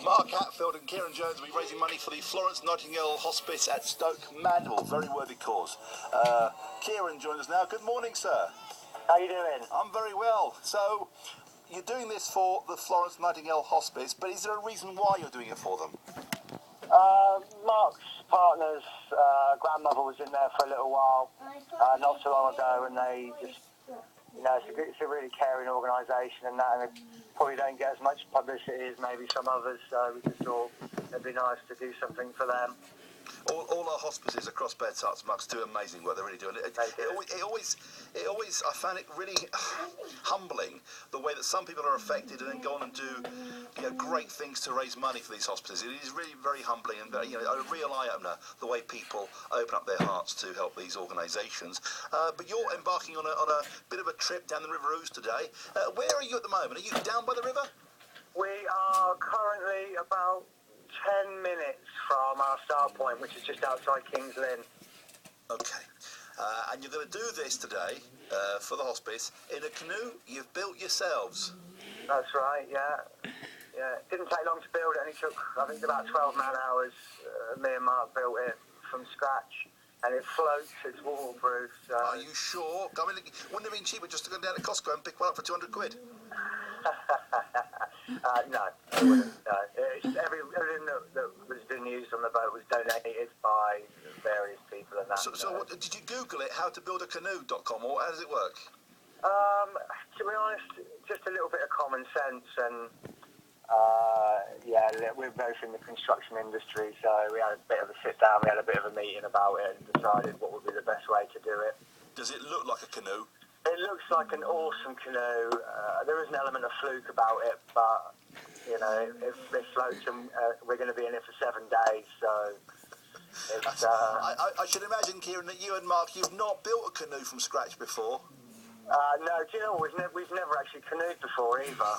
Mark Hatfield and Kieran Jones will be raising money for the Florence Nightingale Hospice at Stoke Mandeville. Very worthy cause. Kieran joins us now. Good morning, sir. How you doing? I'm very well. So, you're doing this for the Florence Nightingale Hospice, but is there a reason why you're doing it for them? Mark's partner's grandmother was in there for a little while, not so long ago, and they just, it's a really caring organisation and that, and it probably don't get as much publicity as maybe some others, so we just thought it'd be nice to do something for them. All our hospices across Beds, Herts, Mucks do amazing work. They really do. And it always, I found it really humbling the way that some people are affected and then go on and do, great things to raise money for these hospices. It is really very humbling and a real eye opener the way people open up their hearts to help these organisations. But you're embarking on a bit of a trip down the River Ouse today. Where are you at the moment? Are you down by the river? We are currently about 10 minutes from our start point, which is just outside King's Lynn. Okay. And you're going to do this today for the hospice in a canoe you've built yourselves. That's right, yeah. It didn't take long to build it, and it took, I think, about 12 man-hours. Me and Mark built it from scratch, and it floats, it's waterproof. So. Are you sure? I mean, wouldn't it have been cheaper just to go down to Costco and pick one up for 200 quid? No, it wouldn't. No. Everything that was being used on the boat was donated by various people and that. So what, did you Google it, howtobuildacanoe.com, or how does it work? To be honest, just a little bit of common sense, and we're both in the construction industry, so we had a bit of a sit down, we had a bit of a meeting about it and decided what would be the best way to do it. Does it look like a canoe? It looks like an awesome canoe. There is an element of fluke about it, but if it floats, and we're going to be in it for 7 days, so it's. I should imagine, Kieran, that you and Mark, you've not built a canoe from scratch before. No, do you know what? We've never actually canoed before either.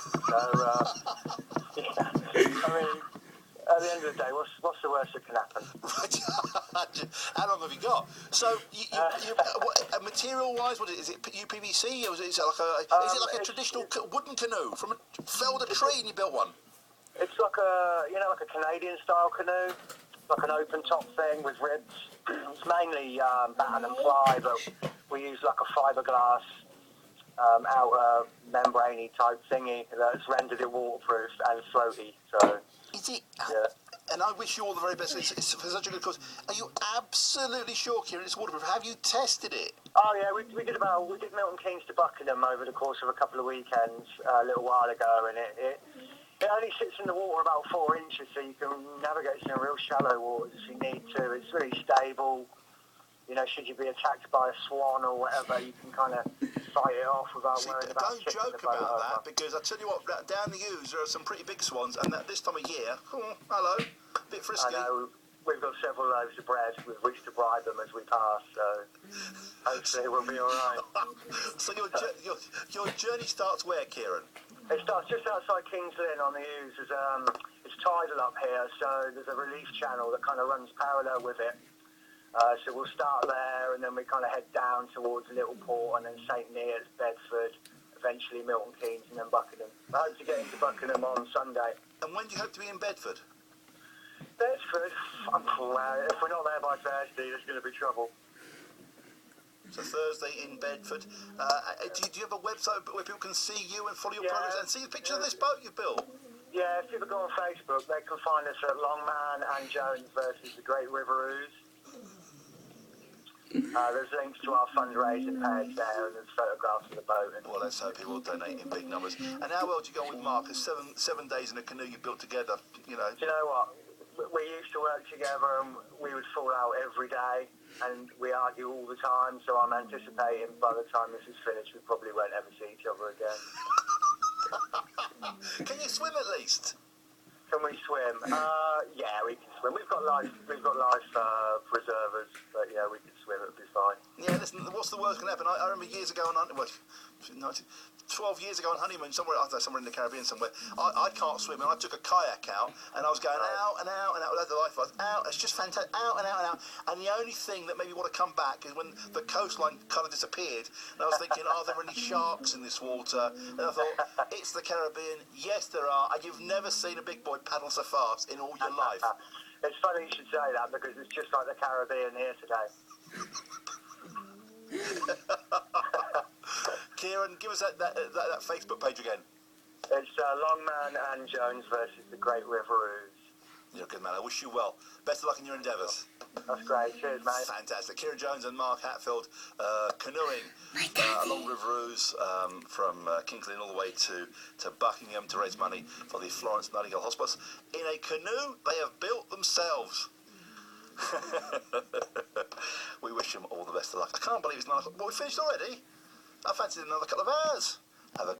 So, I mean, at the end of the day, what's the worst that can happen? How long have you got? So, material-wise, what is it? UPVC? Or is it like a traditional wooden canoe from felled a tree and you built one? It's like a Canadian-style canoe, like an open-top thing with ribs. It's mainly batten and ply, but we use like a fiberglass outer membrane type thingy that's rendered it waterproof and floaty. So. Is it? Yeah. And I wish you all the very best. It's for such a good cause. Are you absolutely sure, Kieran, it's waterproof? Have you tested it? Oh yeah, we did Milton Keynes to Buckingham over the course of a couple of weekends a little while ago, and it only sits in the water about 4 inches, so you can navigate in real shallow waters if you need to. It's really stable. Should you be attacked by a swan or whatever, you can kind of fight it off without worrying about tipping the boat over. Don't joke about that, because I tell you what, down the Ouse there are some pretty big swans, and this time of year, hello, a bit frisky. I know, we've got several loaves of bread with which to bribe them as we pass, so hopefully we'll be all right. So your journey starts where, Kieran? It starts just outside King's Lynn on the Ouse. It's tidal up here, so there's a relief channel that kind of runs parallel with it. So we'll start there, and then we kind of head down towards Littleport, and then St Neots, Bedford, eventually Milton Keynes, and then Buckingham. I hope to get into Buckingham on Sunday. And when do you hope to be in Bedford? Bedford? If we're not there by Thursday, there's going to be trouble. So Thursday in Bedford. Do you have a website where people can see you and follow your progress and see the picture of this boat you built? Yeah, if people go on Facebook, they can find us at Longman and Jones versus the Great River Ouse. There's links to our fundraising page there, and there's photographs of the boat. Well, let's hope people will donate in big numbers. And how well do you go with Mark? There's seven days in a canoe you built together, Do you know what? We used to work together, and we would fall out every day, and we argue all the time, so I'm anticipating by the time this is finished, we probably won't ever see each other again. Can you swim at least? Can we swim? Yeah, we can swim. We've got life preservers, but yeah, we can swim. It'll be fine. Yeah, listen, what's the worst going to happen? I remember years ago on 12 years ago on honeymoon, somewhere in the Caribbean somewhere, I can't swim, and I took a kayak out, and I was going out and out and out without the lifeguards, out, it's just fantastic, out and out and out, and the only thing that made me want to come back is when the coastline kind of disappeared, and I was thinking, are there any sharks in this water? And I thought, it's the Caribbean, yes there are, and you've never seen a big boy paddle so fast in all your life. It's funny you should say that, because it's just like the Caribbean here today. Kieran, give us that Facebook page again. It's Longman and Jones versus the Great River Ooze. You're a good man. I wish you well. Best of luck in your endeavours. That's great. Cheers, mate. Fantastic. Kieran Jones and Mark Hatfield canoeing along River Ouse from Kingsley all the way to Buckingham to raise money for the Florence Nightingale Hospice in a canoe they have built themselves. We wish them all the best of luck. I can't believe it's 9 o'clock. Well, we finished already. I fancied another couple of hours. Have a